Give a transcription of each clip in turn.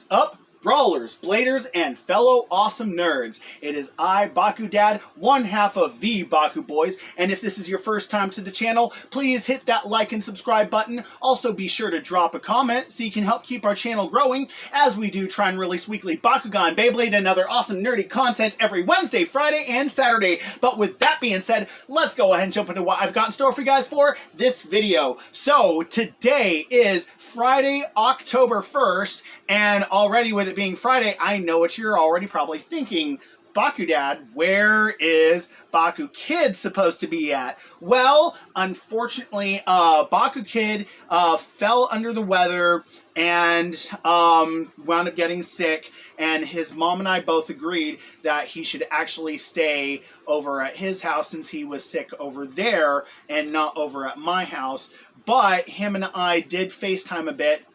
up, brawlers, bladers, and fellow awesome nerds? It is I, Bakudad, one half of the BakuBoys, and if this is your first time to the channel, please hit that like and subscribe button. Also be sure to drop a comment so you can help keep our channel growing, as we do try and release weekly Bakugan, Beyblade, and other awesome nerdy content every Wednesday, Friday, and Saturday. But with that being said, let's go ahead and jump into what I've got in store for you guys for this video. So today is Friday, October 1st, and already with it being Friday, I know what you're already probably thinking. Bakudad, where is Baku Kid supposed to be at? Well, unfortunately, Baku Kid fell under the weather and wound up getting sick, and his mom and I both agreed that he should actually stay over at his house since he was sick over there and not over at my house. But him and I did FaceTime a bit,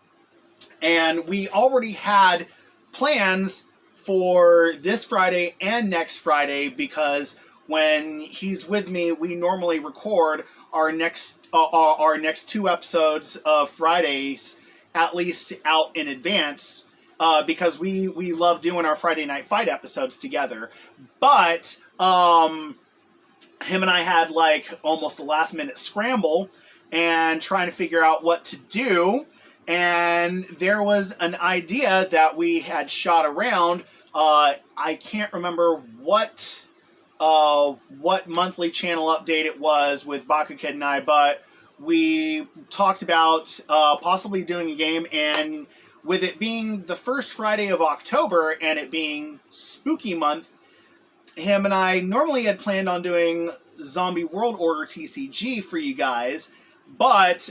and we already had plans for this Friday and next Friday, because when he's with me, we normally record our next two episodes of Fridays at least out in advance, because we love doing our Friday Night Fight episodes together. But him and I had like almost a last minute scramble and trying to figure out what to do. And there was an idea that we had shot around. I can't remember what monthly channel update it was with Baku Kid and I, but we talked about possibly doing a game, and with it being the first Friday of October and it being spooky month, him and I normally had planned on doing Zombie World Order TCG for you guys, but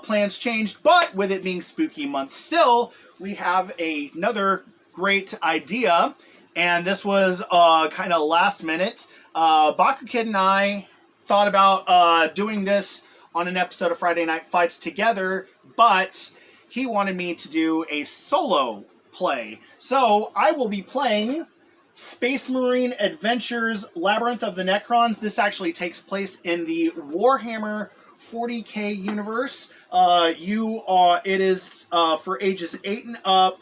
plans changed. But with it being spooky month still, we have another great idea, and this was kind of last minute. Baku Kid and I thought about doing this on an episode of Friday Night Fights together, but he wanted me to do a solo play. So I will be playing Space Marine Adventures Labyrinth of the Necrons. This actually takes place in the Warhammer 40K universe. It is for ages 8 and up.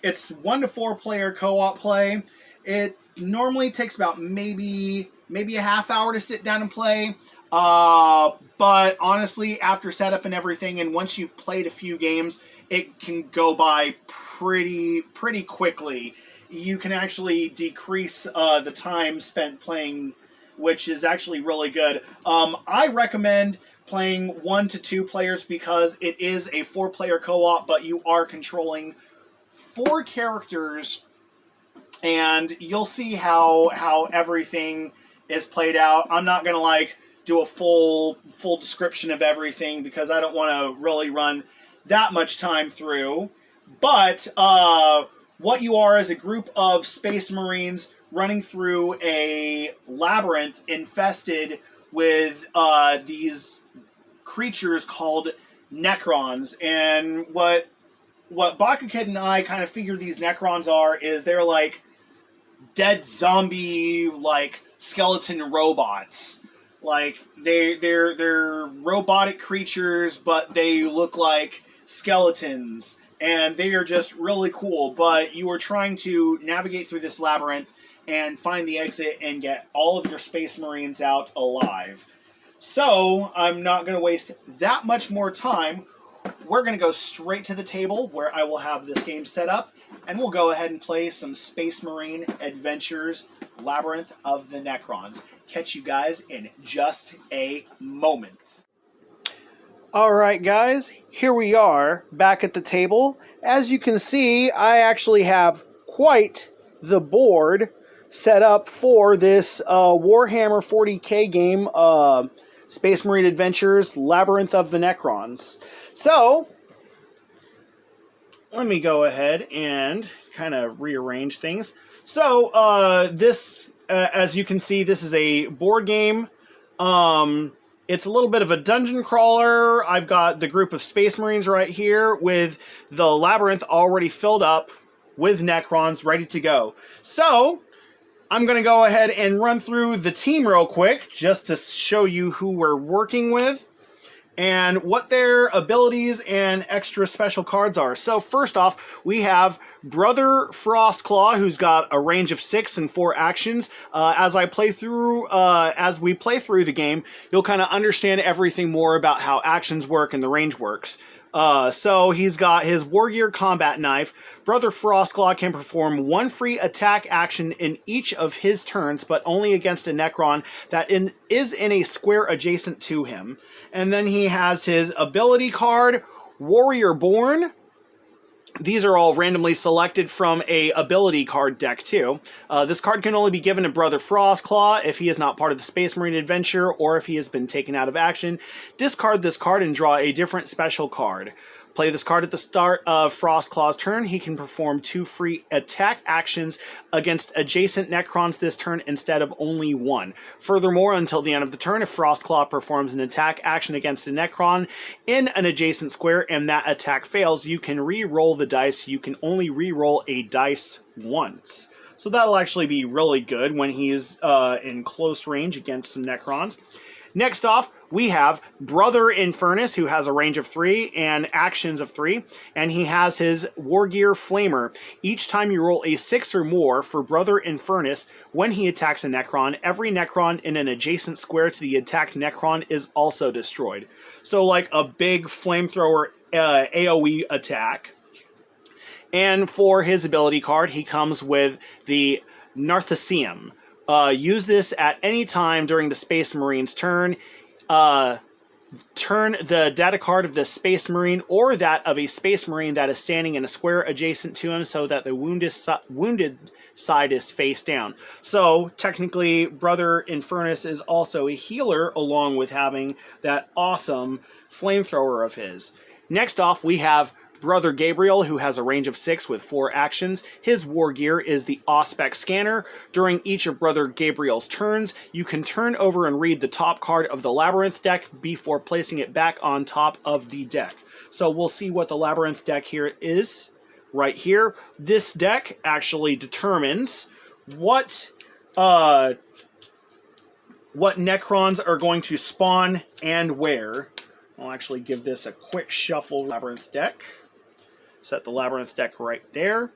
It's 1 to 4 player co-op play. It normally takes about maybe a half hour to sit down and play. But honestly, after setup and everything, and once you've played a few games, it can go by pretty quickly. You can actually decrease the time spent playing, which is actually really good. I recommend playing 1 to 2 players because it is a 4-player co-op, but you are controlling 4 characters, and you'll see how everything is played out. I'm not gonna like do a full description of everything because I don't want to really run that much time through. But what you are is a group of Space Marines running through a labyrinth infested with these creatures called Necrons. And what Baku Kid and I kind of figure these Necrons are is they're like dead zombie, like skeleton robots. Like they're robotic creatures, but they look like skeletons, and they are just really cool. But you are trying to navigate through this labyrinth and find the exit and get all of your Space Marines out alive. So I'm not going to waste that much more time. We're going to go straight to the table where I will have this game set up, and we'll go ahead and play some Space Marine Adventures Labyrinth of the Necrons. Catch you guys in just a moment. Alright guys, here we are back at the table. As you can see, I actually have quite the board set up for this Warhammer 40K game, Space Marine Adventures Labyrinth of the Necrons. So, let me go ahead and kind of rearrange things. So, this, as you can see, this is a board game. It's a little bit of a dungeon crawler. I've got the group of Space Marines right here with the labyrinth already filled up with Necrons ready to go. So, I'm going to go ahead and run through the team real quick just to show you who we're working with. and what their abilities and extra special cards are. So first off, we have Brother Frostclaw, who's got a range of 6 and 4 actions. As we play through the game, you'll kind of understand everything more about how actions work and the range works. So he's got his Wargear Combat Knife. Brother Frostclaw can perform 1 free attack action in each of his turns, but only against a Necron that is in a square adjacent to him. And then he has his ability card, Warrior Born. These are all randomly selected from a ability card deck too. This card can only be given to Brother Frostclaw if he is not part of the Space Marine adventure or if he has been taken out of action. Discard this card and draw a different special card. Play this card at the start of Frostclaw's turn. He can perform 2 free attack actions against adjacent Necrons this turn instead of only 1. Furthermore, until the end of the turn, if Frostclaw performs an attack action against a Necron in an adjacent square and that attack fails, you can re-roll the dice. You can only re-roll a dice once. So that'll actually be really good when he's in close range against some Necrons. Next off, we have Brother Infernus, who has a range of 3 and actions of 3, and he has his Wargear Flamer. Each time you roll a 6 or more for Brother Infernus, when he attacks a Necron, every Necron in an adjacent square to the attacked Necron is also destroyed. So like a big flamethrower AoE attack. And for his ability card, he comes with the Narthasium. Use this at any time during the Space Marine's turn. Turn the data card of the Space Marine or that of a Space Marine that is standing in a square adjacent to him so that the wounded side is face down. So, technically, Brother Infernus is also a healer along with having that awesome flamethrower of his. Next off, we have Brother Gabriel, who has a range of 6 with 4 actions. His war gear is the Auspex Scanner. During each of Brother Gabriel's turns, you can turn over and read the top card of the Labyrinth deck before placing it back on top of the deck. So we'll see what the Labyrinth deck here is right here. This deck actually determines what Necrons are going to spawn and where. I'll actually give this a quick shuffle. Labyrinth deck. Set the Labyrinth deck right there.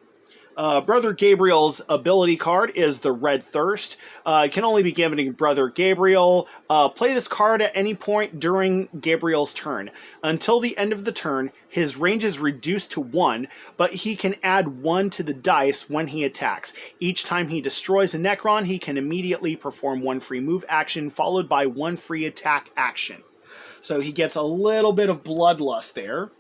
Brother Gabriel's ability card is the Red Thirst. It can only be given to Brother Gabriel. Play this card at any point during Gabriel's turn. Until the end of the turn, his range is reduced to 1, but he can add 1 to the dice when he attacks. Each time he destroys a Necron, he can immediately perform 1 free move action, followed by 1 free attack action. So he gets a little bit of bloodlust there.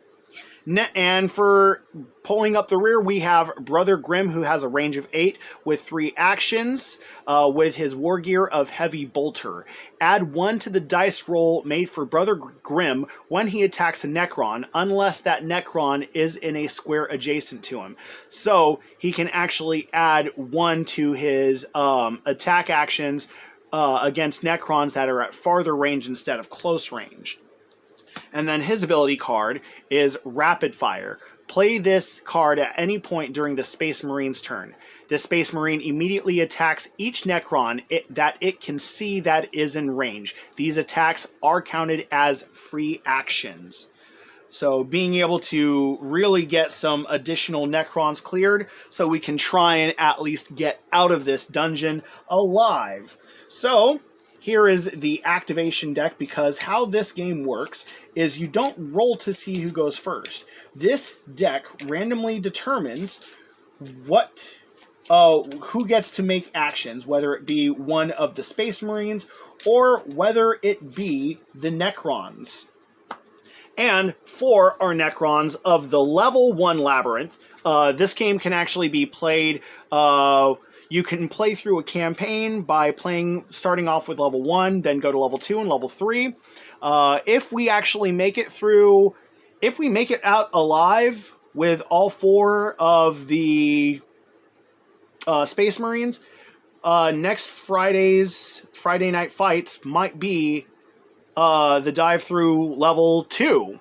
And for pulling up the rear, we have Brother Grimm, who has a range of 8 with 3 actions with his war gear of Heavy Bolter. Add 1 to the dice roll made for Brother Grimm when he attacks a Necron, unless that Necron is in a square adjacent to him. So he can actually add 1 to his attack actions against Necrons that are at farther range instead of close range. And then his ability card is Rapid Fire. Play this card at any point during the Space Marine's turn. The Space Marine immediately attacks each Necron that it can see that is in range. These attacks are counted as free actions. So being able to really get some additional Necrons cleared so we can try and at least get out of this dungeon alive. So here is the activation deck, because how this game works is you don't roll to see who goes first. This deck randomly determines who gets to make actions, whether it be one of the Space Marines or whether it be the Necrons. And for our Necrons of the level 1 Labyrinth, this game can actually be played. You can play through a campaign by starting off with level 1, then go to level 2 and level 3. If we actually make it through, if we make it out alive with all 4 of the Space Marines, next Friday Night Fights might be the dive through level 2.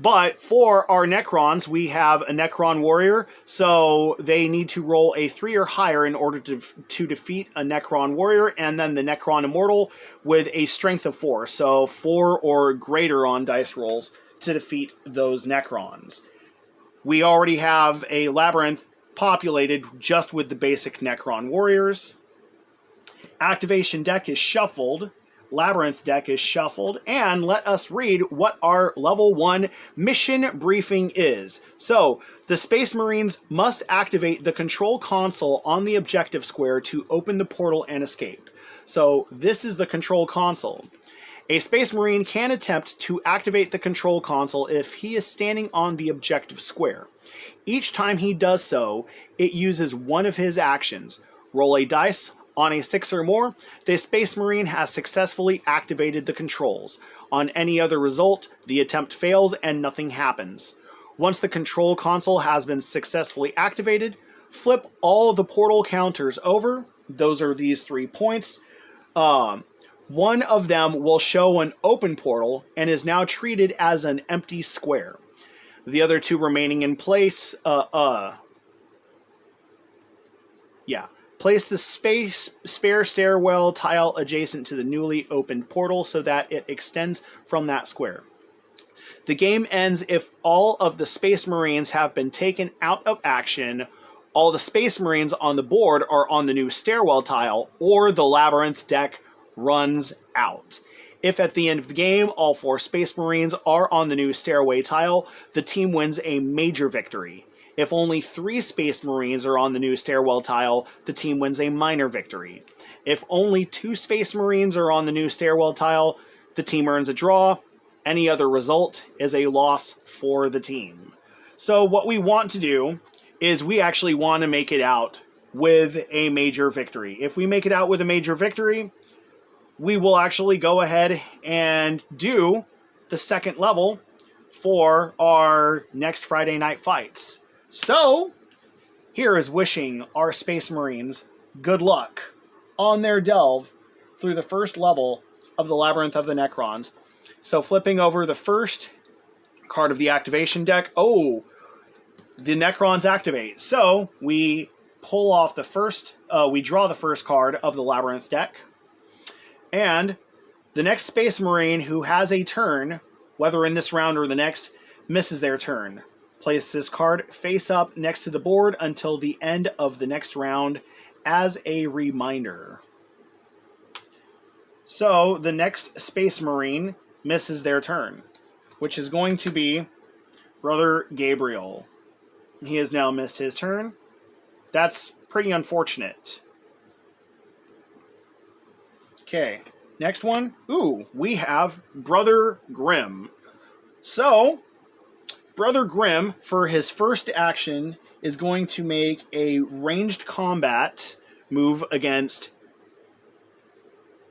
But for our Necrons, we have a Necron Warrior, so they need to roll a 3 or higher in order to defeat a Necron Warrior, and then the Necron Immortal with a strength of 4, so 4 or greater on dice rolls to defeat those Necrons. We already have a Labyrinth populated just with the basic Necron Warriors. Activation deck is shuffled. Labyrinth deck is shuffled, and let us read what our level 1 mission briefing is. So, the Space Marines must activate the control console on the objective square to open the portal and escape. So, this is the control console. A Space Marine can attempt to activate the control console if he is standing on the objective square. Each time he does so, it uses one of his actions. Roll a dice. On a 6 or more, the Space Marine has successfully activated the controls. On any other result, the attempt fails and nothing happens. Once the control console has been successfully activated, flip all the portal counters over. Those are these 3 points. One of them will show an open portal and is now treated as an empty square. The other 2 remaining in place, place the spare stairwell tile adjacent to the newly opened portal so that it extends from that square. The game ends if all of the Space Marines have been taken out of action, all the Space Marines on the board are on the new stairwell tile, or the Labyrinth deck runs out. If at the end of the game all 4 Space Marines are on the new stairway tile, the team wins a major victory. If only 3 Space Marines are on the new stairwell tile, the team wins a minor victory. If only 2 Space Marines are on the new stairwell tile, the team earns a draw. Any other result is a loss for the team. So what we want to do is we actually want to make it out with a major victory. If we make it out with a major victory, we will actually go ahead and do the 2nd level for our next Friday night fights. So, here is wishing our Space Marines good luck on their delve through the 1st level of the Labyrinth of the Necrons. So, flipping over the first card of the activation deck, the Necrons activate. So, we pull off the first, we draw the first card of the Labyrinth deck, and the next Space Marine who has a turn, whether in this round or the next, misses their turn. Place this card face up next to the board until the end of the next round as a reminder. So, the next Space Marine misses their turn, which is going to be Brother Gabriel. He has now missed his turn. That's pretty unfortunate. Okay, next one. We have Brother Grimm. So, Brother Grimm, for his first action, is going to make a ranged combat move against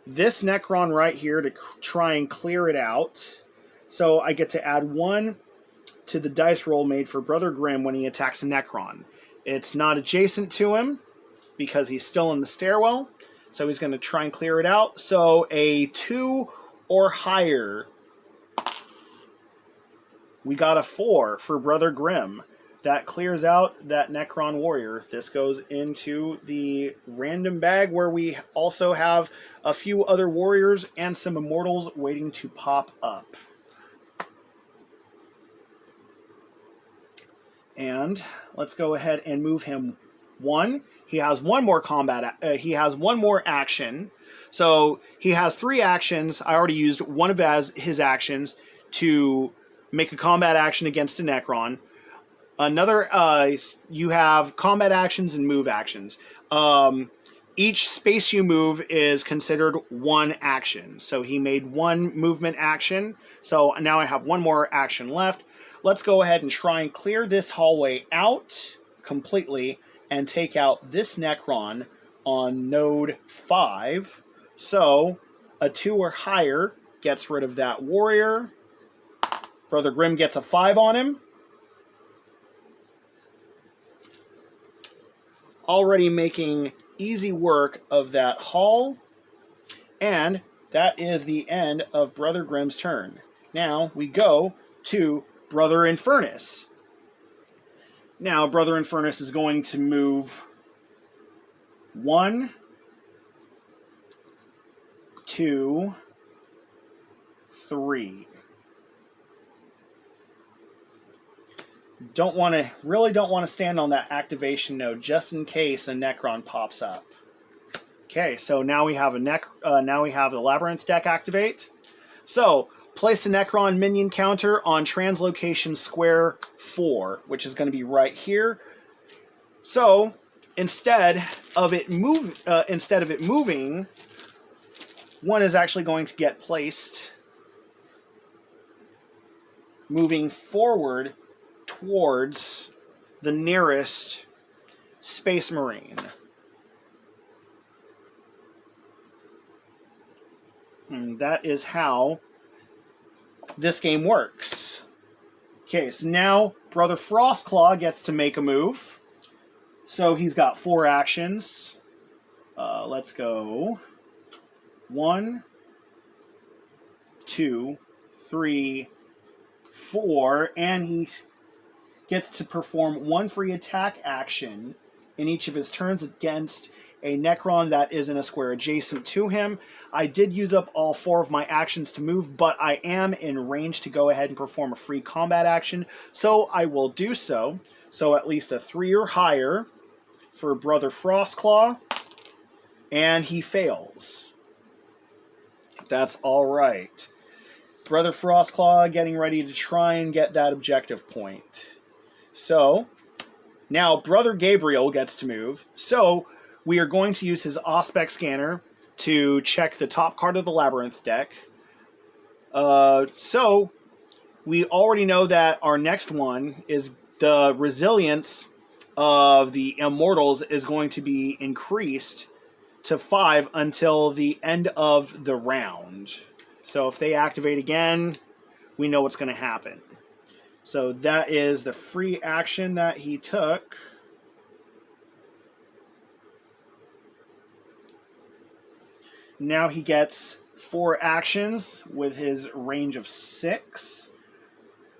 this Necron right here to try and clear it out. So I get to add 1 to the dice roll made for Brother Grimm when he attacks a Necron. It's not adjacent to him because he's still in the stairwell, so he's going to try and clear it out. So a 2 or higher. We got a 4 for Brother Grimm. That clears out that Necron Warrior. This goes into the random bag where we also have a few other warriors and some immortals waiting to pop up. And let's go ahead and move him 1. He has 1 more he has 1 more action. So he has 3 actions. I already used one of his actions to make a combat action against a Necron. Another, you have combat actions and move actions. Each space you move is considered 1 action. So he made 1 movement action. So now I have 1 more action left. Let's go ahead and try and clear this hallway out completely and take out this Necron on node 5. So a 2 or higher gets rid of that warrior. Brother Grimm gets a 5 on him. Already making easy work of that hall. And that is the end of Brother Grimm's turn. Now we go to Brother Infernus. Now, Brother Infernus is going to move 1, 2, 3. Really don't want to stand on that activation node just in case a Necron pops up. Okay, so now we have now we have the Labyrinth deck activate. So place a Necron minion counter on translocation square 4, which is going to be right here. So instead of it moving, one is actually going to get placed moving forward towards the nearest Space Marine. And that is how this game works. Okay, so now Brother Frostclaw gets to make a move. So he's got 4 actions. Let's go 1, 2, 3, 4, and he gets to perform 1 free attack action in each of his turns against a Necron that is in a square adjacent to him. I did use up all 4 of my actions to move, but I am in range to go ahead and perform a free combat action, so I will do so. So at least a 3 or higher for Brother Frostclaw, and he fails. That's alright. Brother Frostclaw getting ready to try and get that objective point. So, now Brother Gabriel gets to move. So, we are going to use his Aspect Scanner to check the top card of the Labyrinth deck. So, we already know that our next one is the resilience of the Immortals is going to be increased to 5 until the end of the round. So if they activate again, we know what's going to happen. So that is the free action that he took. Now he gets 4 actions with his range of 6.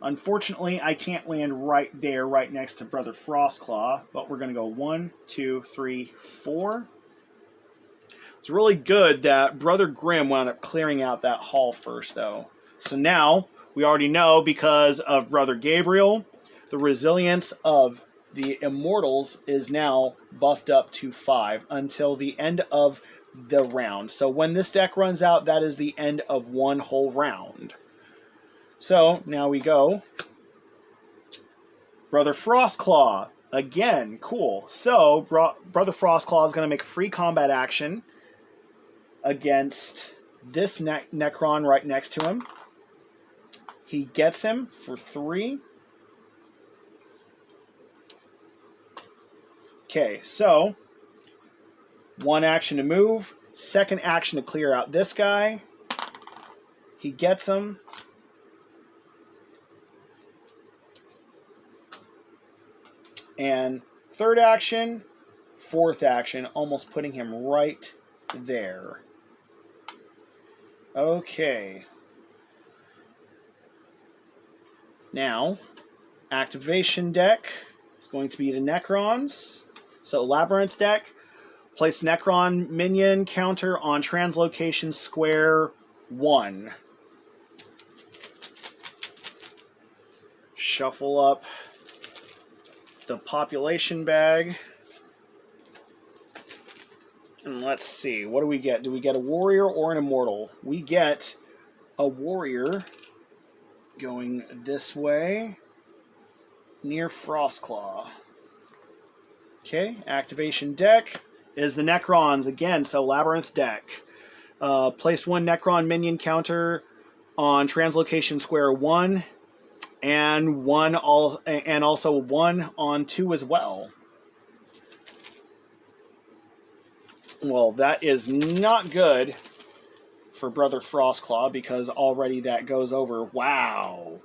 Unfortunately, I can't land right there, right next to Brother Frostclaw, but we're going to go 1, 2, 3, 4. It's really good that Brother Grimm wound up clearing out that hall first, though. So now, we already know, because of Brother Gabriel, the resilience of the Immortals is now buffed up to 5 until the end of the round. So when this deck runs out, that is the end of one whole round. So, now we go. Brother Frostclaw. Again, cool. So, Brother Frostclaw is going to make a free combat action against this Necron right next to him. He gets him for 3. Okay, so 1 action to move, 2nd action to clear out this guy. He gets him. And 3rd action, 4th action, almost putting him right there. Okay. Now, activation deck is going to be the Necrons. So, Labyrinth deck, place Necron minion counter on translocation square 1. Shuffle up the population bag. And let's see, what do we get? Do we get a warrior or an immortal? We get a warrior going this way near Frostclaw. Okay, activation deck is the Necrons again, so Labyrinth deck. Place 1 Necron minion counter on translocation square 1 and also 1 on 2 as well. Well, that is not good for Brother Frostclaw because already that goes over. Wow.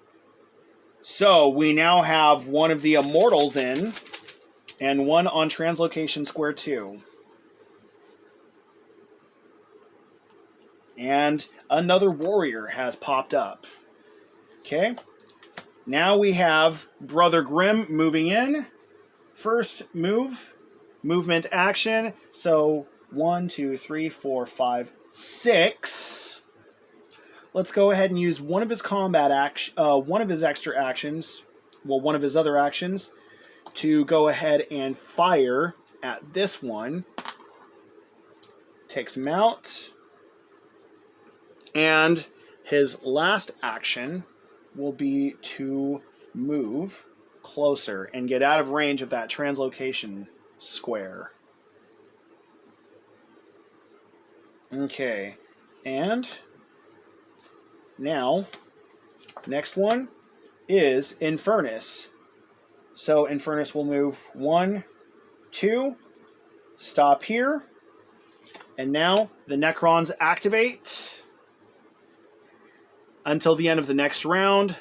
So we now have one of the Immortals in and 1 on translocation square 2. And another warrior has popped up. Okay. Now we have Brother Grimm moving in. First movement action. So 1, 2, 3, 4, 5, 6. Let's go ahead and use one of his one of his extra actions, well, one of his other actions, to go ahead and fire at this one. Takes him out. And his last action will be to move closer and get out of range of that translocation square. Okay, and now, next one is Infernus. So Infernus will move 1, 2, stop here, and now the Necrons activate. Until the end of the next round,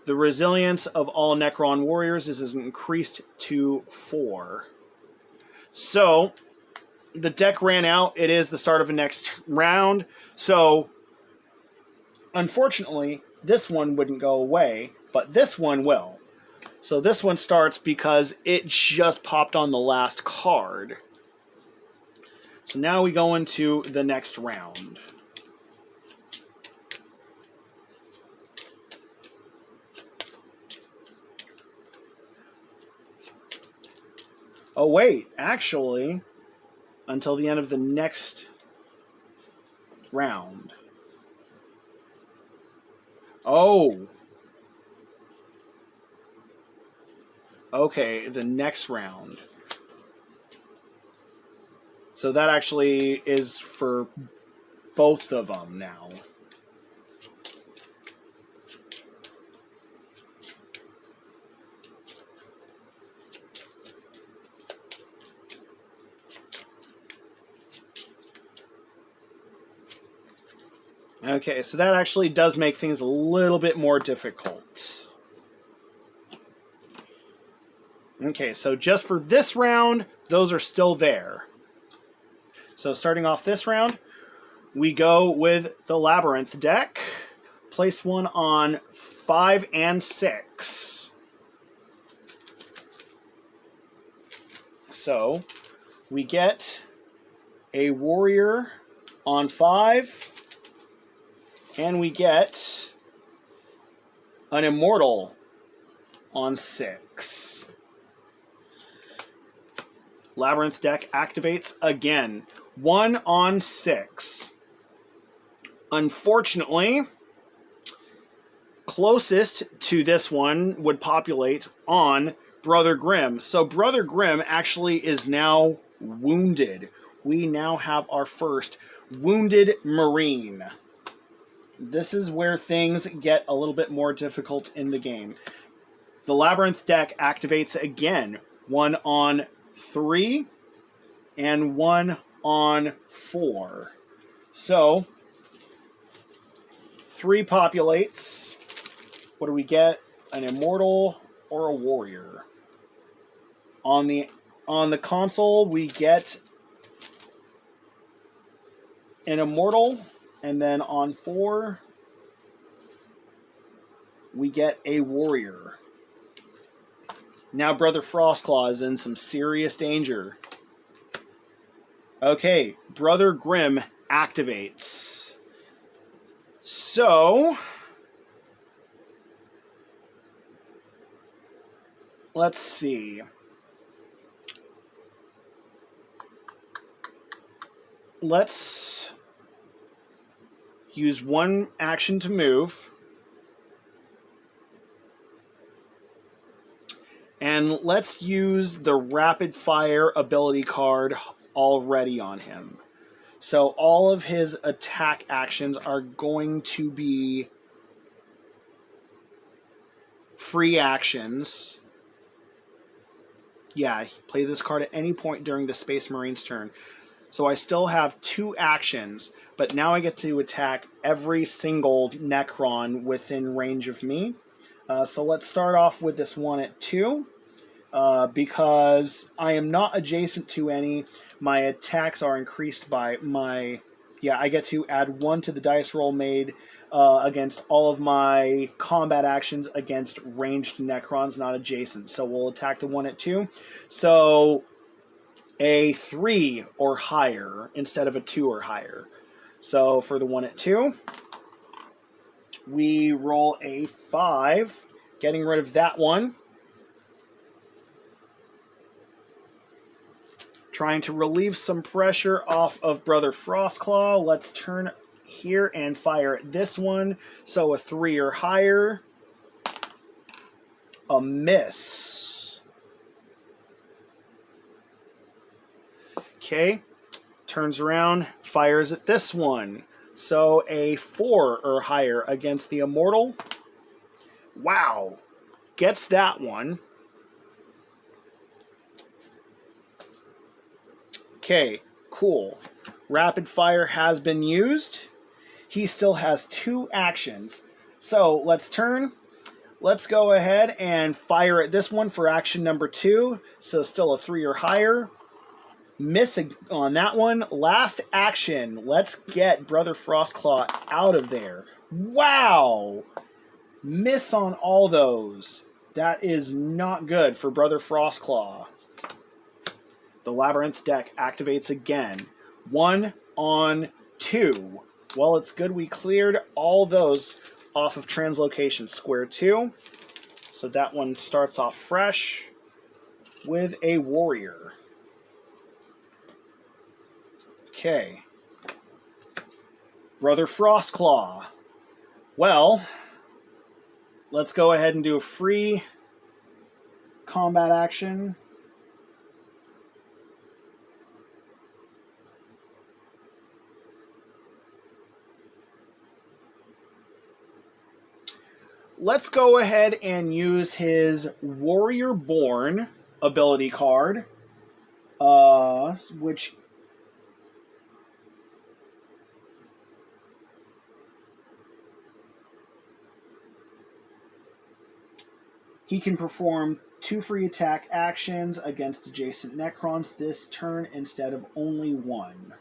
the resilience of all Necron Warriors is increased to 4. So, the deck ran out. It is the start of the next round. So, unfortunately, this one wouldn't go away, but this one will. So this one starts because it just popped on the last card. So now we go into the next round. Oh wait, actually, until the end of the next round. Oh. Okay, the next round. So that actually is for both of them now. Okay, so that actually does make things a little bit more difficult. Okay, so just for this round, those are still there. So starting off this round, we go with the Labyrinth deck. Place one on 5 and 6. So we get a warrior on 5. And we get an immortal on 6. Labyrinth deck activates again. 1 on 6. Unfortunately, closest to this one would populate on Brother Grimm. So Brother Grimm actually is now wounded. We now have our first wounded Marine. This is where things get a little bit more difficult in the game. The Labyrinth deck activates again. 1 on 3 and 1 on 4. So, 3 populates. What do we get? An immortal or a warrior. On the console, we get an immortal. And then on 4, we get a warrior. Now Brother Frostclaw is in some serious danger. Okay, Brother Grimm activates. So, let's see. Let's use 1 action to move. And let's use the rapid fire ability card already on him. So all of his attack actions are going to be free actions. Yeah, play this card at any point during the Space Marine's turn. So I still have 2 actions, but now I get to attack every single Necron within range of me. So let's start off with this one at 2. Because I am not adjacent to any, my attacks are increased by my Yeah, I get to add 1 to the dice roll made against all of my combat actions against ranged Necrons, not adjacent. So we'll attack the one at 2. So a 3 or higher instead of a 2 or higher. So for the one at 2, we roll a 5, getting rid of that one. Trying to relieve some pressure off of Brother Frostclaw. Let's turn here and fire at this one. So a 3 or higher. A miss. Okay. Turns around, fires at this one. So a 4 or higher against the Immortal. Wow. Gets that one. Okay, cool. Rapid fire has been used. He still has 2 actions. So let's turn. Let's go ahead and fire at this one for action number 2. So still a 3 or higher. Miss on that one. Last action. Let's get Brother Frostclaw out of there. Wow! Miss on all those. That is not good for Brother Frostclaw. The Labyrinth deck activates again. 1 on 2. Well, it's good we cleared all those off of translocation. Square 2. So that one starts off fresh with a warrior. Okay. Brother Frostclaw. Well, let's go ahead and do a free combat action. Let's go ahead and use his Warrior Born ability card, which he can perform 2 free attack actions against adjacent Necrons this turn instead of only 1.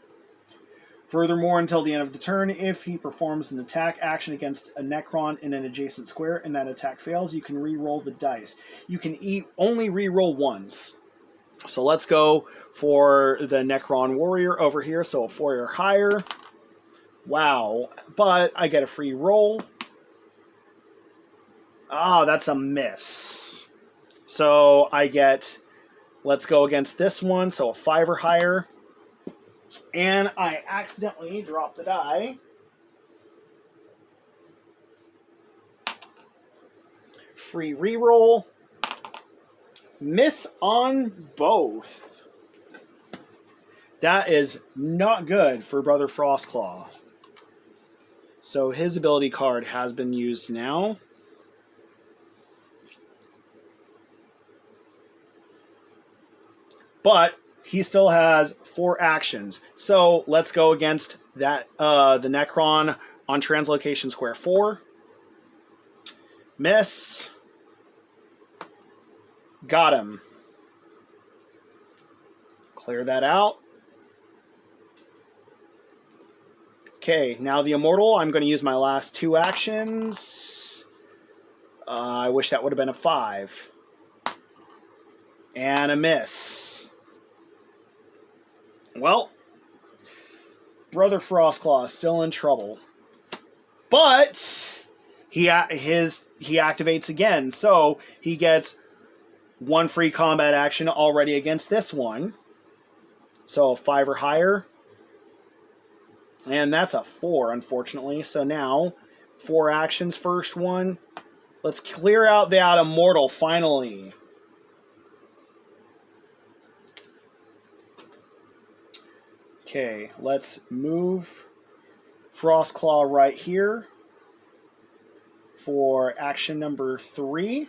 Furthermore, until the end of the turn, if he performs an attack action against a Necron in an adjacent square and that attack fails, you can re-roll the dice. You can only re-roll once. So let's go for the Necron Warrior over here. So a 4 or higher. Wow. But I get a free roll. Ah, that's a miss. So I get, let's go against this one. So a 5 or higher. And I accidentally dropped the die. Free reroll. Miss on both. That is not good for Brother Frostclaw. So his ability card has been used now. But he still has 4 actions. So let's go against that the Necron on translocation square 4. Miss. Got him. Clear that out. Okay, now the Immortal. I'm going to use my last 2 actions. I wish that would have been a 5. And a miss. Well, Brother Frostclaw is still in trouble. But he activates again. So he gets 1 free combat action already against this one. So a 5 or higher. And that's a 4, unfortunately. So now, 4 actions. First one. Let's clear out that Immortal, finally. Okay, let's move Frostclaw right here for action number 3.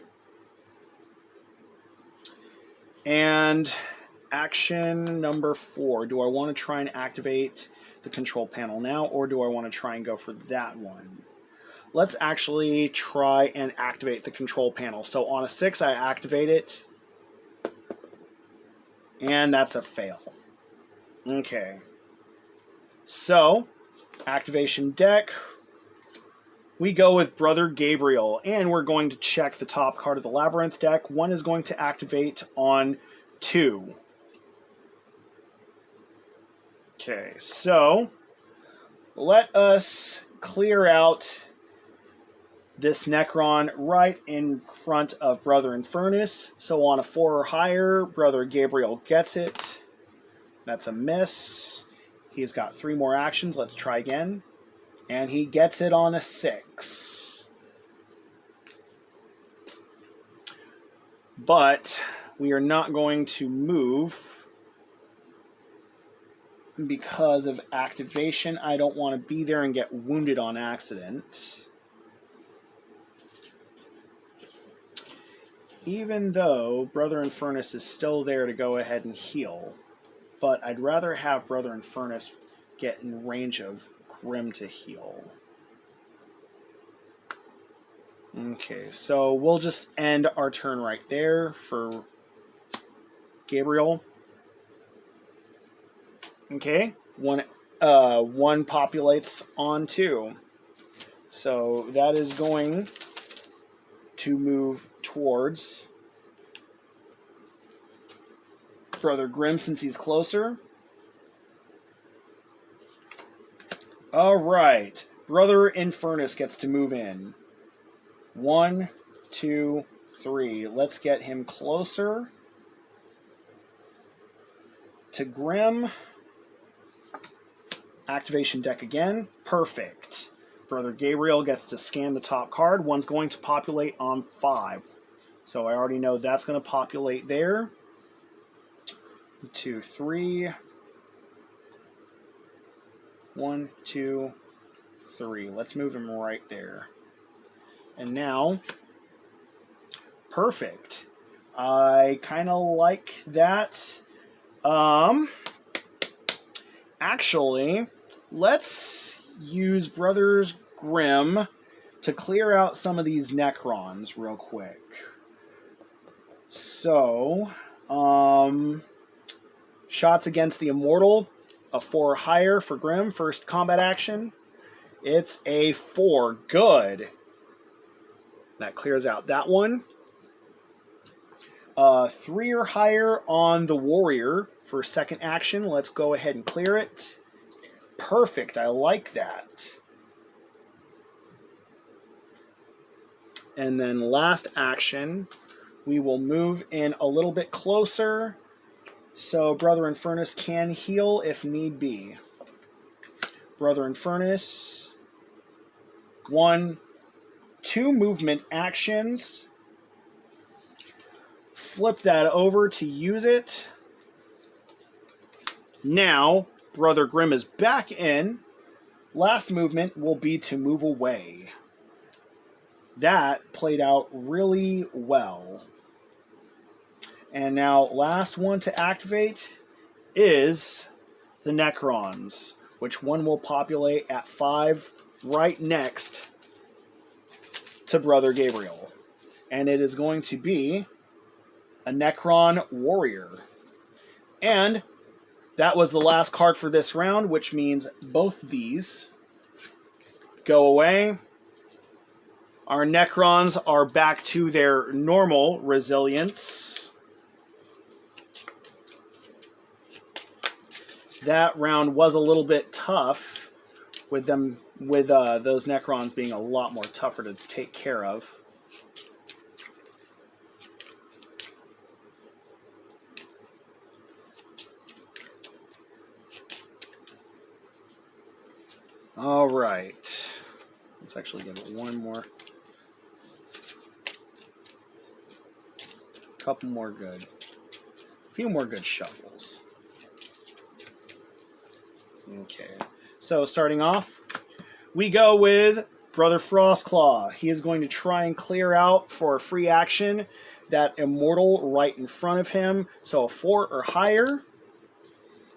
And action number 4. Do I want to try and activate the control panel now, or do I want to try and go for that one? Let's actually try and activate the control panel. So on a 6, I activate it. And that's a fail. Okay. So, Activation deck. We go with Brother Gabriel, and we're going to check the top card of the Labyrinth deck. One is going to activate on 2. Okay, so let us clear out this Necron right in front of Brother Infernus. So on a 4 or higher, Brother Gabriel gets it. That's a miss. He's got 3 more actions. Let's try again. And he gets it on a 6. But we are not going to move because of activation. I don't want to be there and get wounded on accident. Even though Brother Infernus is still there to go ahead and heal. But I'd rather have Brother Infernus get in range of Grimm to heal. Okay, so we'll just end our turn right there for Gabriel. Okay, one populates on 2. So that is going to move towards Brother Grimm since he's closer. Alright, Brother Infernus gets to move in. 1, 2, 3. Let's get him closer to Grimm. Activation deck again. Perfect. Brother Gabriel gets to scan the top card. One's going to populate on 5. So I already know that's going to populate there. 2, 3. 1, 2, 3. Let's move him right there. And now, perfect. I kind of like that. Actually, let's use Brothers Grimm to clear out some of these Necrons real quick. So, shots against the Immortal. A 4 or higher for Grimm. First combat action. It's a 4. Good. That clears out that one. 3 or higher on the Warrior for second action. Let's go ahead and clear it. Perfect. I like that. And then last action, we will move in a little bit closer. So Brother Infernus can heal if need be. Brother Infernus. 1, 2 movement actions. Flip that over to use it. Now, Brother Grimm is back in. Last movement will be to move away. That played out really well. And now, last one to activate is the Necrons, which one will populate at 5 right next to Brother Gabriel. And it is going to be a Necron Warrior. And that was the last card for this round, which means both these go away. Our Necrons are back to their normal resilience. That round was a little bit tough with those Necrons being a lot more tougher to take care of. All right. Let's actually give it one more. Couple more good. A few more good shuffles. Okay. So starting off, we go with Brother Frostclaw. He is going to try and clear out for a free action that Immortal right in front of him. So a 4 or higher.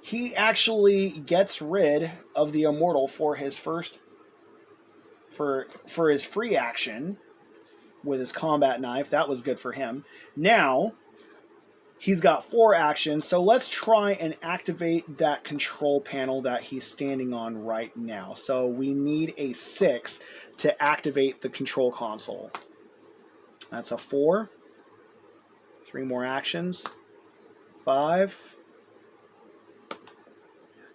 He actually gets rid of the Immortal for his first for his free action with his combat knife. That was good for him. Now, He's got 4 actions, so let's try and activate that control panel that he's standing on right now. So we need a 6 to activate the control console. That's a 4. 3 more actions. 5.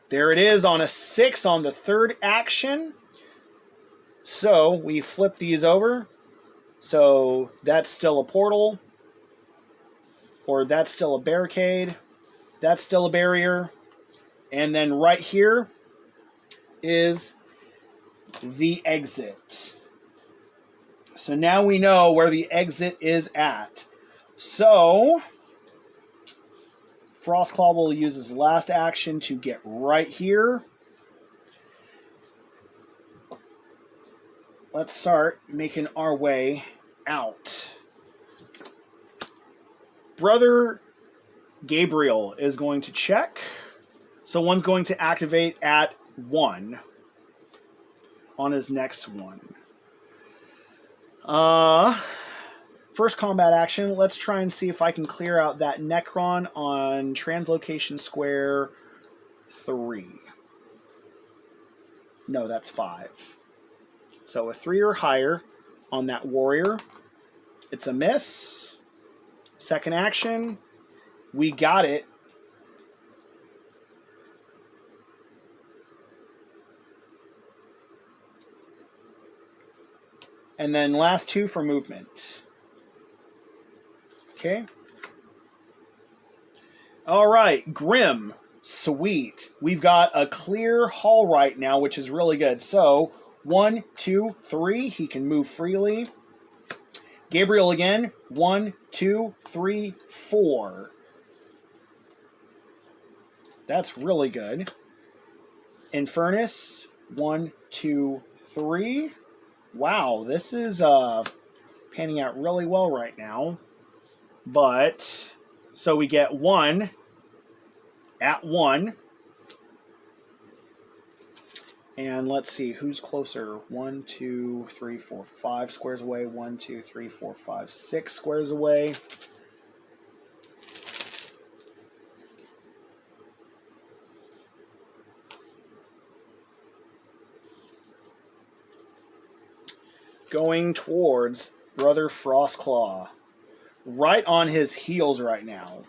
There it is on a 6 on the 3rd action. So we flip these over. So that's still a portal. Or that's still a barricade. That's still a barrier. And then right here is the exit. So now we know where the exit is at. So Frostclaw will use his last action to get right here. Let's start making our way out. Brother Gabriel is going to check. So one's going to activate at 1 on his next one. First combat action, let's try and see if I can clear out that Necron on Translocation Square 3. No, that's 5. So a 3 or higher on that warrior. It's a miss. Second action, we got it. And then last 2 for movement. Okay. All right, Grimm. Sweet. We've got a clear hall right now, which is really good. So 1, 2, 3. He can move freely. Gabriel again. 1, 2, 3, 4. That's really good. Infernus. 1, 2, 3. Wow, this is panning out really well right now. But, so we get 1 at 1. And let's see, who's closer? 1, 2, 3, 4, 5 squares away. 1, 2, 3, 4, 5, 6 squares away. Going towards Brother Frostclaw. Right on his heels right now.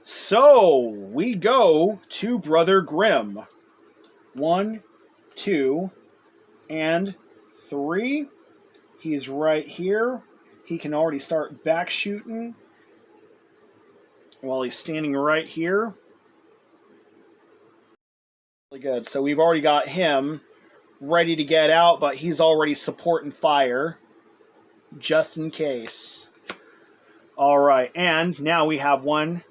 So, we go to Brother Grimm. 1, 2, and 3. He's right here. He can already start back shooting while he's standing right here. Really good. So we've already got him ready to get out, but he's already supporting fire just in case. All right, and now we have one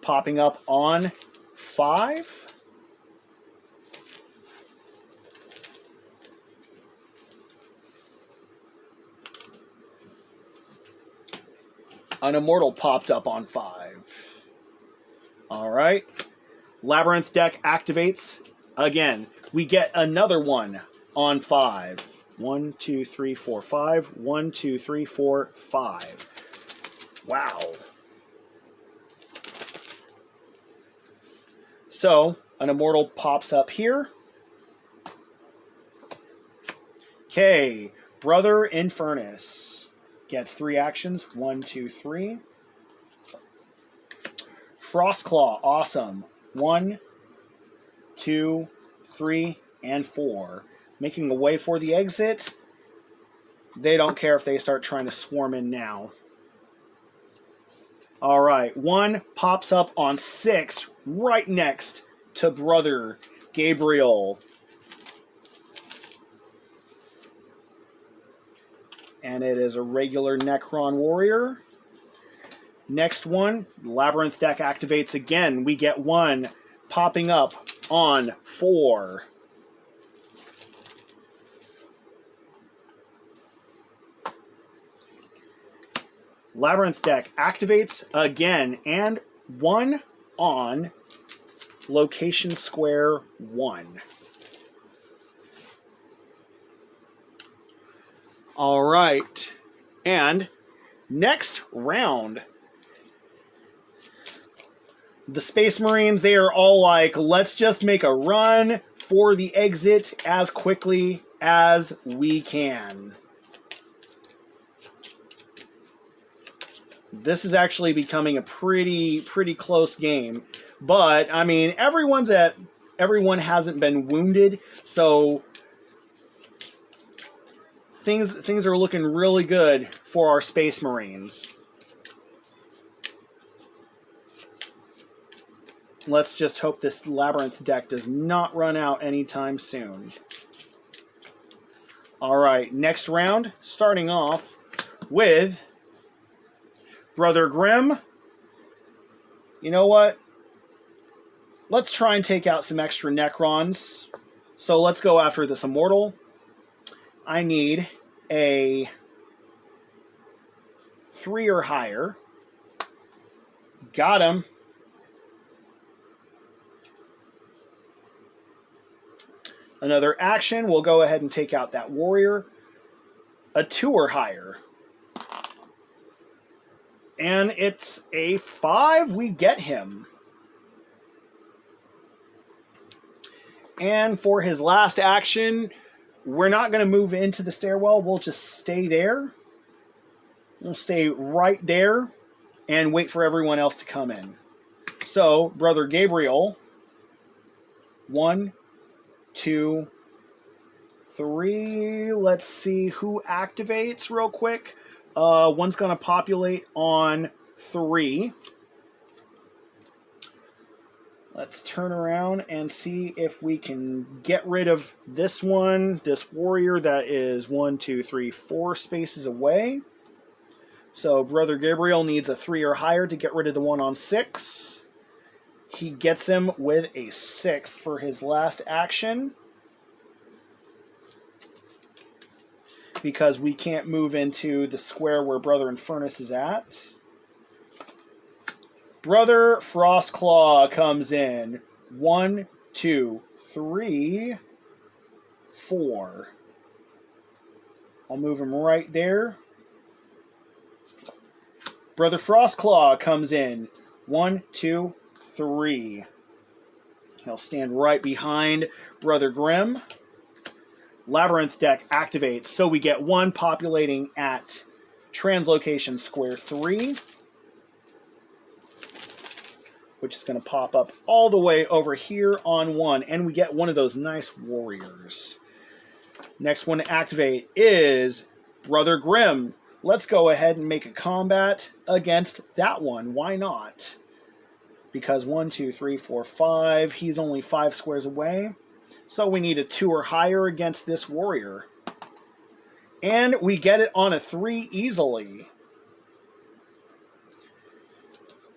popping up on 5. An Immortal popped up on 5. All right. Labyrinth deck activates. Again, we get another one on 5. 1, 2, 3, 4, 5. 1, 2, 3, 4, 5. Wow. So, an Immortal pops up here. Okay. Brother Infernus gets 3 actions. 1, 2, 3. Frostclaw, awesome. 1, 2, 3, and 4. Making a way for the exit. They don't care if they start trying to swarm in now. All right, 1 pops up on 6, right next to Brother Gabriel. And it is a regular Necron Warrior. Next one, Labyrinth deck activates again. We get 1 popping up on 4. Labyrinth deck activates again, and 1 on Location Square 1. All right, and next round, The Space Marines, they are all like, let's just make a run for the exit as quickly as we can. This is actually becoming a pretty close game. But, I mean, everyone hasn't been wounded, so things are looking really good for our Space Marines. Let's just hope this Labyrinth deck does not run out anytime soon. Alright, next round, starting off with Brother Grimm. You know what? Let's try and take out some extra Necrons. So let's go after this Immortal. I need a 3 or higher. Got him. Another action, we'll go ahead and take out that Warrior. A 2 or higher. And it's a 5, we get him. And for his last action, we're not going to move into the stairwell, we'll just stay there. We'll stay right there and wait for everyone else to come in. So, Brother Gabriel, 1, 2, 3. Let's see who activates real quick. One's going to populate on 3. Let's turn around and see if we can get rid of this one, this warrior that is 1, 2, 3, 4 spaces away. So Brother Gabriel needs a 3 or higher to get rid of the one on 6. He gets him with a 6 for his last action. Because we can't move into the square where Brother Infernus is at. Brother Frostclaw comes in. 1, 2, 3, 4. I'll move him right there. Brother Frostclaw comes in. 1, 2, 3. He'll stand right behind Brother Grimm. Labyrinth deck activates, so we get 1 populating at translocation square 3, which is going to pop up all the way over here on 1, and we get one of those nice warriors. Next one to activate is Brother Grimm. Let's go ahead and make a combat against that one. Why not? Because 1, 2, 3, 4, 5, he's only 5 squares away. So we need a 2 or higher against this warrior. And we get it on a 3 easily.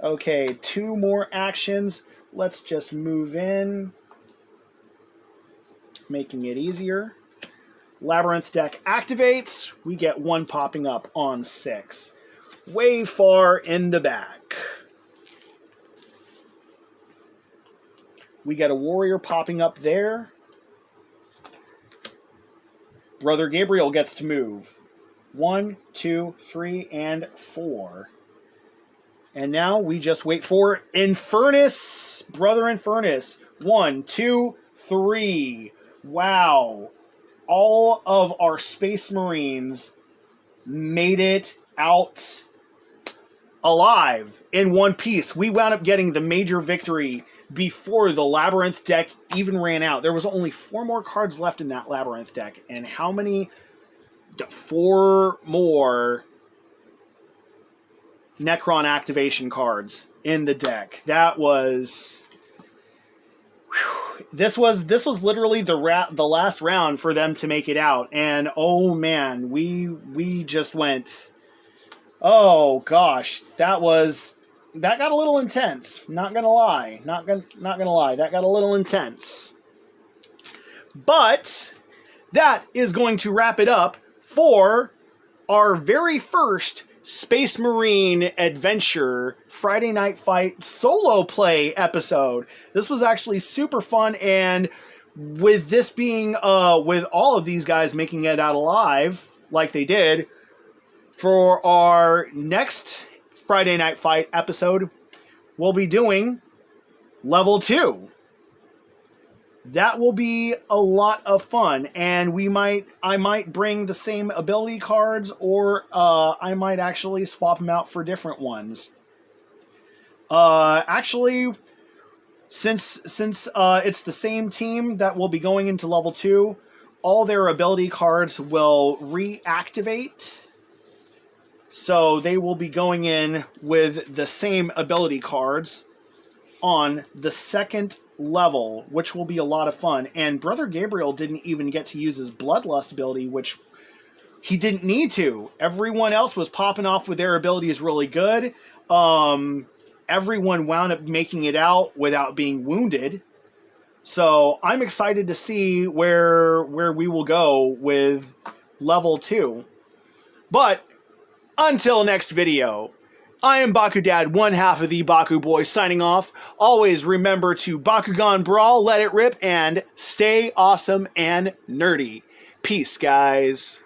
Okay, 2 more actions. Let's just move in, making it easier. Labyrinth deck activates. We get 1 popping up on 6. Way far in the back. We get a warrior popping up there. Brother Gabriel gets to move. 1, 2, 3, and 4. And now we just wait for Infernus. Brother Infernus. 1, 2, 3. Wow. All of our Space Marines made it out alive in one piece. We wound up getting the major victory before the Labyrinth deck even ran out. There was only 4 more cards left in that Labyrinth deck. And how many? 4 more Necron activation cards in the deck. That was... Whew, this was literally the last round for them to make it out. And oh man, we just went... Oh gosh, that got a little intense. Not gonna lie. Not gonna lie. That got a little intense. But that is going to wrap it up for our very first Space Marine Adventure Friday Night Fight solo play episode. This was actually super fun, and with this being with all of these guys making it out alive like they did, for our next Friday Night Fight episode, we'll be doing level 2. That will be a lot of fun, and I might bring the same ability cards, or I might actually swap them out for different ones. Actually, since it's the same team that will be going into level 2, all their ability cards will reactivate. So they will be going in with the same ability cards on the second level, which will be a lot of fun. And Brother Gabriel didn't even get to use his Bloodlust ability, which he didn't need to. Everyone else was popping off with their abilities really good. Everyone wound up making it out without being wounded. So I'm excited to see where we will go with level 2. But until next video, I am Bakudad, one half of the BakuBoys, signing off. Always remember to Bakugan Brawl, let it rip, and stay awesome and nerdy. Peace, guys.